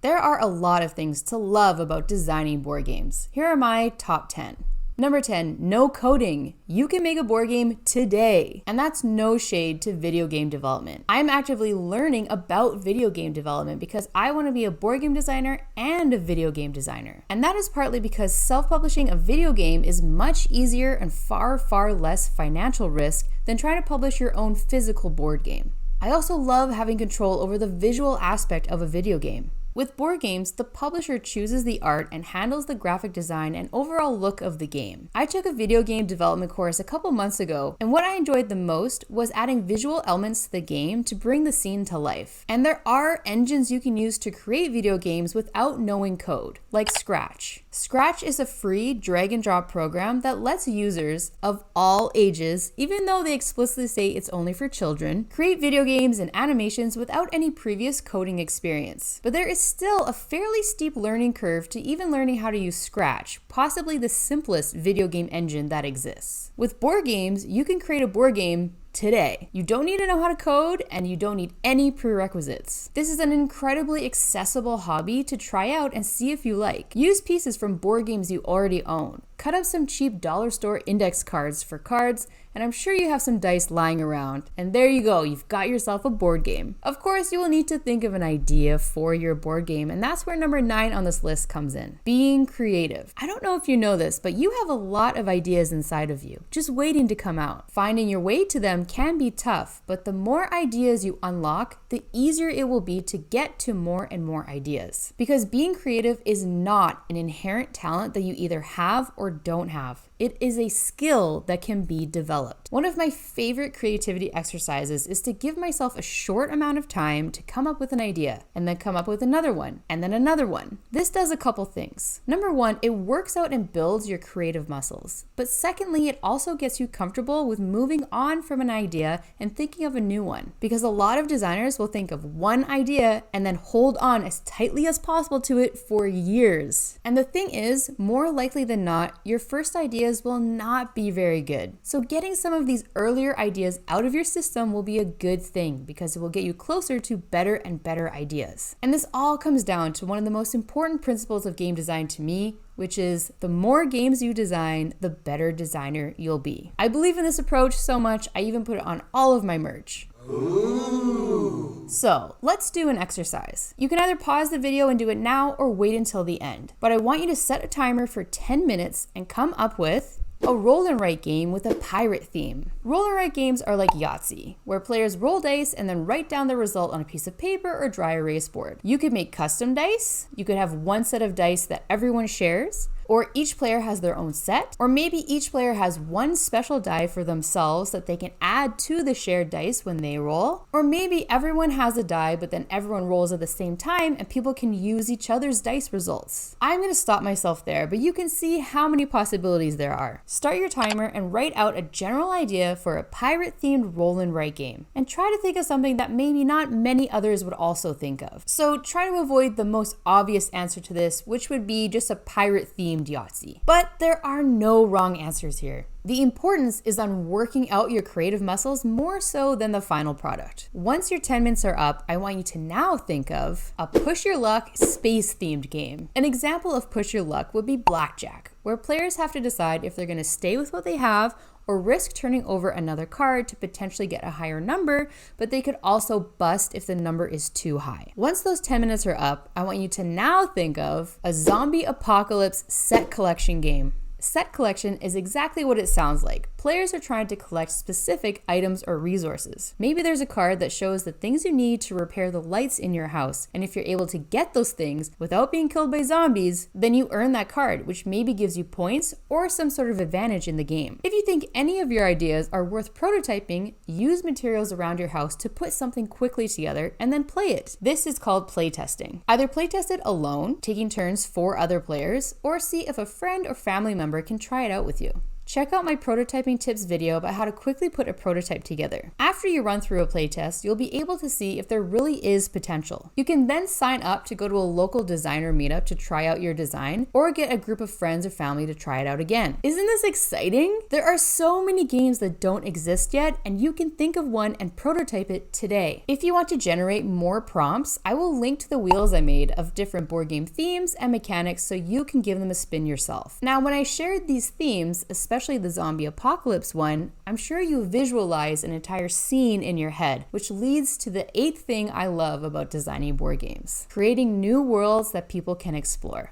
There are a lot of things to love about designing board games. Here are my top 10. Number 10, no coding. You can make a board game today. And that's no shade to video game development. I'm actively learning about video game development because I want to be a board game designer and a video game designer. And that is partly because self-publishing a video game is much easier and far, far less financial risk than trying to publish your own physical board game. I also love having control over the visual aspect of a video game. With board games, the publisher chooses the art and handles the graphic design and overall look of the game. I took a video game development course a couple months ago, and what I enjoyed the most was adding visual elements to the game to bring the scene to life. And there are engines you can use to create video games without knowing code, like Scratch. Scratch is a free drag and drop program that lets users of all ages, even though they explicitly say it's only for children, create video games and animations without any previous coding experience. But there is still a fairly steep learning curve to even learning how to use Scratch, possibly the simplest video game engine that exists. With board games, you can create a board game today. You don't need to know how to code and you don't need any prerequisites. This is an incredibly accessible hobby to try out and see if you like. Use pieces from board games you already own. Cut up some cheap dollar store index cards for cards, and I'm sure you have some dice lying around. And there you go, you've got yourself a board game. Of course, you will need to think of an idea for your board game, and that's where number 9 on this list comes in. Being creative. I don't know if you know this, but you have a lot of ideas inside of you, just waiting to come out. Finding your way to them can be tough, but the more ideas you unlock, the easier it will be to get to more and more ideas. Because being creative is not an inherent talent that you either have or don't have. It is a skill that can be developed. One of my favorite creativity exercises is to give myself a short amount of time to come up with an idea, and then come up with another one, and then another one. This does a couple things. Number 1, it works out and builds your creative muscles. But secondly, it also gets you comfortable with moving on from an idea and thinking of a new one. Because a lot of designers will think of one idea and then hold on as tightly as possible to it for years. And the thing is, more likely than not, your first ideas will not be very good. So getting some of these earlier ideas out of your system will be a good thing because it will get you closer to better and better ideas. And this all comes down to one of the most important principles of game design to me, which is the more games you design, the better designer you'll be. I believe in this approach so much, I even put it on all of my merch. Ooh. So let's do an exercise. You can either pause the video and do it now or wait until the end. But I want you to set a timer for 10 minutes and come up with a roll and write game with a pirate theme. Roll and write games are like Yahtzee, where players roll dice and then write down the result on a piece of paper or dry erase board. You could make custom dice, you could have one set of dice that everyone shares, or each player has their own set, or maybe each player has one special die for themselves that they can add to the shared dice when they roll, or maybe everyone has a die but then everyone rolls at the same time and people can use each other's dice results. I'm gonna stop myself there, but you can see how many possibilities there are. Start your timer and write out a general idea for a pirate-themed roll and write game, and try to think of something that maybe not many others would also think of. So try to avoid the most obvious answer to this, which would be just a pirate-themed Yahtzee. But there are no wrong answers here. The importance is on working out your creative muscles more so than the final product. Once your 10 minutes are up, I want you to now think of a push your luck space-themed game. An example of push your luck would be blackjack, where players have to decide if they're going to stay with what they have or risk turning over another card to potentially get a higher number, but they could also bust if the number is too high. Once those 10 minutes are up, I want you to now think of a zombie apocalypse set collection game. Set collection is exactly what it sounds like. Players are trying to collect specific items or resources. Maybe there's a card that shows the things you need to repair the lights in your house, and if you're able to get those things without being killed by zombies, then you earn that card, which maybe gives you points or some sort of advantage in the game. If you think any of your ideas are worth prototyping, use materials around your house to put something quickly together and then play it. This is called playtesting. Either playtest it alone, taking turns for other players, or see if a friend or family member can try it out with you. check out my prototyping tips video about how to quickly put a prototype together. After you run through a playtest, you'll be able to see if there really is potential. You can then sign up to go to a local designer meetup to try out your design, or get a group of friends or family to try it out again. Isn't this exciting? There are so many games that don't exist yet, and you can think of one and prototype it today. If you want to generate more prompts, I will link to the wheels I made of different board game themes and mechanics so you can give them a spin yourself. Now, when I shared these themes, especially the zombie apocalypse one, I'm sure you visualize an entire scene in your head, which leads to the 8th thing I love about designing board games: creating new worlds that people can explore.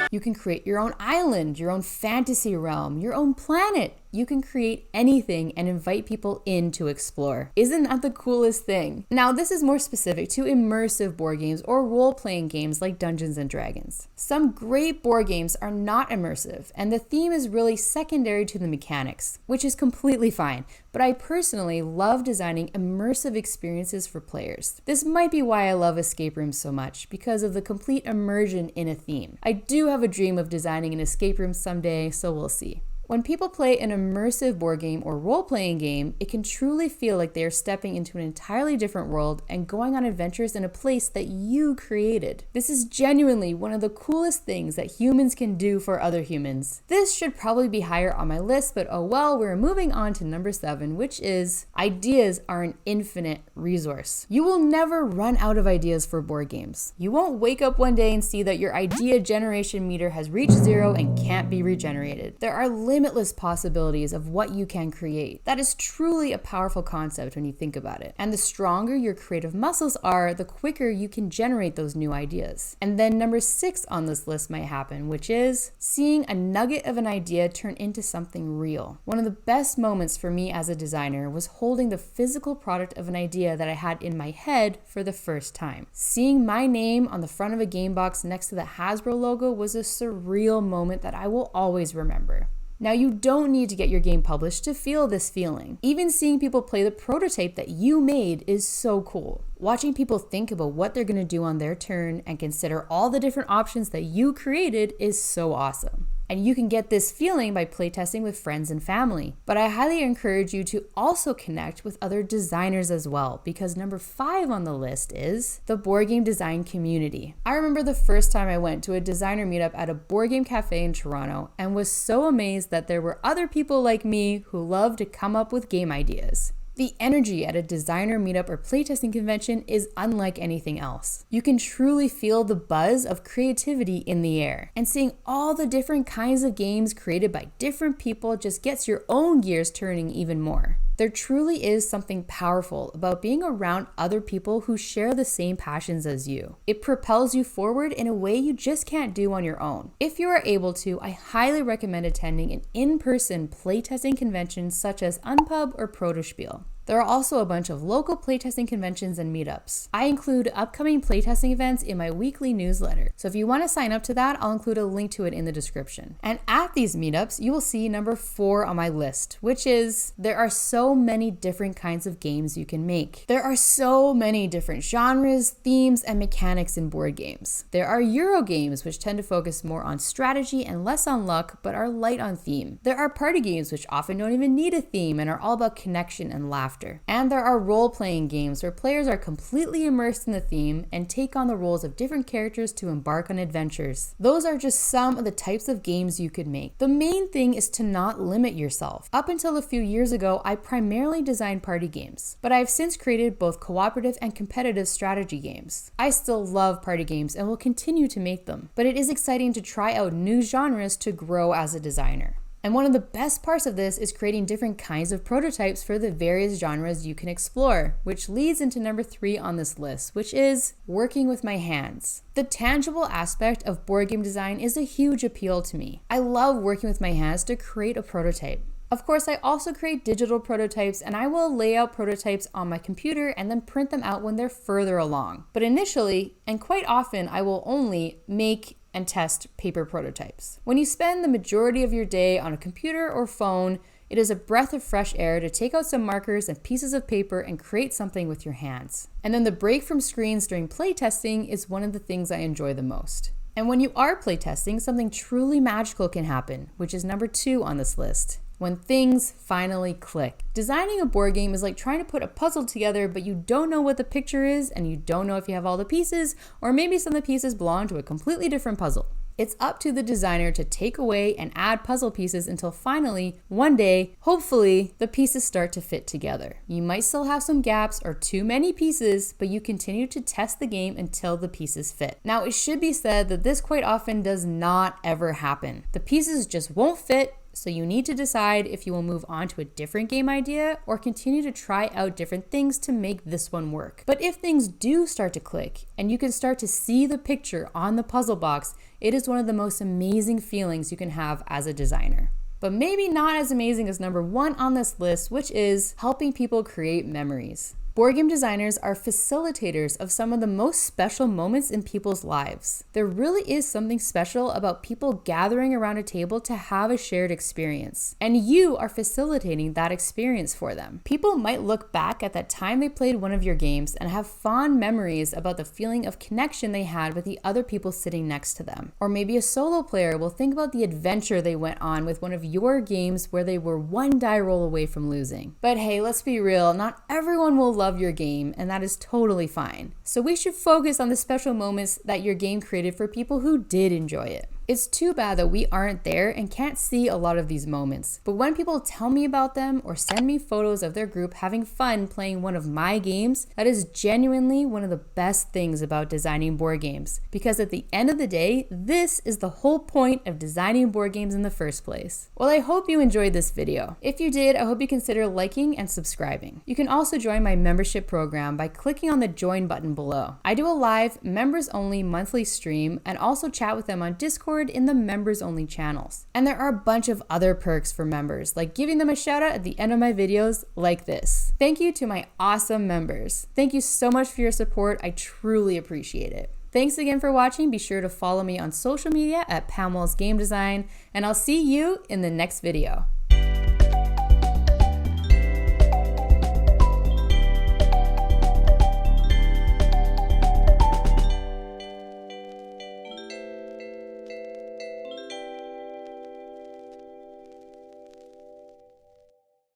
You can create your own island, your own fantasy realm, your own planet. You can create anything and invite people in to explore. Isn't that the coolest thing? Now, this is more specific to immersive board games or role-playing games like Dungeons and Dragons. Some great board games are not immersive, and the theme is really secondary to the mechanics, which is completely fine, but I personally love designing immersive experiences for players. This might be why I love escape rooms so much, because of the complete immersion in a theme. I do have a dream of designing an escape room someday, so we'll see. When people play an immersive board game or role-playing game, it can truly feel like they are stepping into an entirely different world and going on adventures in a place that you created. This is genuinely one of the coolest things that humans can do for other humans. This should probably be higher on my list, but oh well, we're moving on to number 7, which is ideas are an infinite resource. You will never run out of ideas for board games. You won't wake up one day and see that your idea generation meter has reached 0 and can't be regenerated. There are limitless possibilities of what you can create. That is truly a powerful concept when you think about it. And the stronger your creative muscles are, the quicker you can generate those new ideas. And then number 6 on this list might happen, which is seeing a nugget of an idea turn into something real. One of the best moments for me as a designer was holding the physical product of an idea that I had in my head for the first time. Seeing my name on the front of a game box next to the Hasbro logo was a surreal moment that I will always remember. Now, you don't need to get your game published to feel this feeling. Even seeing people play the prototype that you made is so cool. Watching people think about what they're going to do on their turn and consider all the different options that you created is so awesome. And you can get this feeling by playtesting with friends and family. But I highly encourage you to also connect with other designers as well, because number 5 on the list is the board game design community. I remember the first time I went to a designer meetup at a board game cafe in Toronto and was so amazed that there were other people like me who love to come up with game ideas. The energy at a designer meetup or playtesting convention is unlike anything else. You can truly feel the buzz of creativity in the air, and seeing all the different kinds of games created by different people just gets your own gears turning even more. There truly is something powerful about being around other people who share the same passions as you. It propels you forward in a way you just can't do on your own. If you are able to, I highly recommend attending an in-person playtesting convention such as Unpub or Protospiel. There are also a bunch of local playtesting conventions and meetups. I include upcoming playtesting events in my weekly newsletter, so if you want to sign up to that, I'll include a link to it in the description. And at these meetups, you will see number 4 on my list, which is there are so many different kinds of games you can make. There are so many different genres, themes, and mechanics in board games. There are Euro games, which tend to focus more on strategy and less on luck, but are light on theme. There are party games, which often don't even need a theme and are all about connection and laughter. And there are role-playing games where players are completely immersed in the theme and take on the roles of different characters to embark on adventures. Those are just some of the types of games you could make. The main thing is to not limit yourself. Up until a few years ago, I primarily designed party games, but I've since created both cooperative and competitive strategy games. I still love party games and will continue to make them, but it is exciting to try out new genres to grow as a designer. And one of the best parts of this is creating different kinds of prototypes for the various genres you can explore, which leads into number 3 on this list, which is working with my hands. The tangible aspect of board game design is a huge appeal to me. I love working with my hands to create a prototype. Of course, I also create digital prototypes, and I will lay out prototypes on my computer and then print them out when they're further along. But initially, and quite often, I will only make and test paper prototypes. When you spend the majority of your day on a computer or phone, it is a breath of fresh air to take out some markers and pieces of paper and create something with your hands. And then the break from screens during playtesting is one of the things I enjoy the most. And when you are playtesting, something truly magical can happen, which is number 2 on this list. When things finally click. Designing a board game is like trying to put a puzzle together, but you don't know what the picture is and you don't know if you have all the pieces, or maybe some of the pieces belong to a completely different puzzle. It's up to the designer to take away and add puzzle pieces until finally, one day, hopefully, the pieces start to fit together. You might still have some gaps or too many pieces, but you continue to test the game until the pieces fit. Now, it should be said that this quite often does not ever happen. The pieces just won't fit, so you need to decide if you will move on to a different game idea or continue to try out different things to make this one work. But if things do start to click and you can start to see the picture on the puzzle box, it is one of the most amazing feelings you can have as a designer. But maybe not as amazing as number 1 on this list, which is helping people create memories. Board game designers are facilitators of some of the most special moments in people's lives. There really is something special about people gathering around a table to have a shared experience, and you are facilitating that experience for them. People might look back at that time they played one of your games and have fond memories about the feeling of connection they had with the other people sitting next to them. Or maybe a solo player will think about the adventure they went on with one of your games where they were one die roll away from losing. But hey, let's be real, not everyone will love your game, and that is totally fine. So we should focus on the special moments that your game created for people who did enjoy it. It's too bad that we aren't there and can't see a lot of these moments. But when people tell me about them or send me photos of their group having fun playing one of my games, that is genuinely one of the best things about designing board games. Because at the end of the day, this is the whole point of designing board games in the first place. Well, I hope you enjoyed this video. If you did, I hope you consider liking and subscribing. You can also join my membership program by clicking on the join button below. I do a live, members only monthly stream and also chat with them on Discord in the members only channels. And there are a bunch of other perks for members, like giving them a shout out at the end of my videos like this. Thank you to my awesome members. Thank you so much for your support. I truly appreciate it. Thanks again for watching. Be sure to follow me on social media at Pamela's Game Design, and I'll see you in the next video.